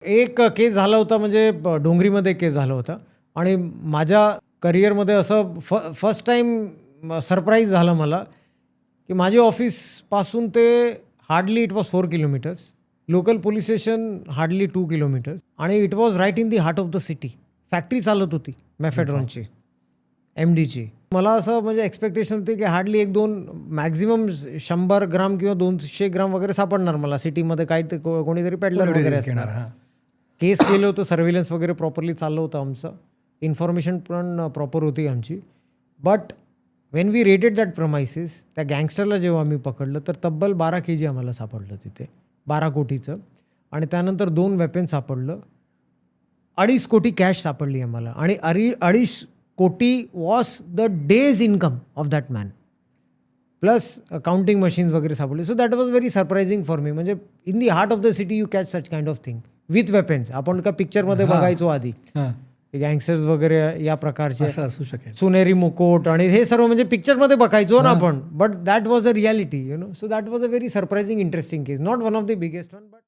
एक केस झाला होता म्हणजे डोंगरीमध्ये केस झाला होता आणि माझ्या करिअरमध्ये असं फर्स्ट टाईम सरप्राईज झालं मला की माझ्या ऑफिसपासून ते hardly it was 4 kilometres, local police station hardly 2 kilometres आणि it was right in the heart of the city. Factory चालत होती मॅफेड्रॉनची, MDची. मला असं म्हणजे एक्सपेक्टेशन होती की हार्डली 1-2 मॅक्झिमम 100 ग्राम किंवा 200 ग्राम वगैरे सापडणार मला सिटीमध्ये. काही ते कोणीतरी पेडलर वगैरे असणार. केस केलं होतं, सर्व्हिलन्स वगैरे प्रॉपरली चाललं होतं आमचं, इन्फॉर्मेशन पण प्रॉपर होती आमची. But when we raided that premises, त्या गँगस्टरला जेव्हा आम्ही पकडलं तर तब्बल 12 kg आम्हाला सापडलं तिथे, 12 कोटीचं. आणि त्यानंतर 2 वेपन सापडलं, 2.5 कोटी कॅश सापडली आम्हाला आणि 2.5 कोटी was the day's income of that man, plus counting machines वगैरे सापडले. So that was very surprising for me. म्हणजे in the heart of the city you catch such kind of thing with weapons. आपण का पिक्चरमध्ये बघायचो आधी gangsters वगैरे या प्रकारचे असू शकेल, सोनेरी मुकुट आणि हे सर्व म्हणजे पिक्चरमध्ये बघायचो ना आपण. But that was a reality, so that was a very surprising interesting case. Not one of the biggest one, but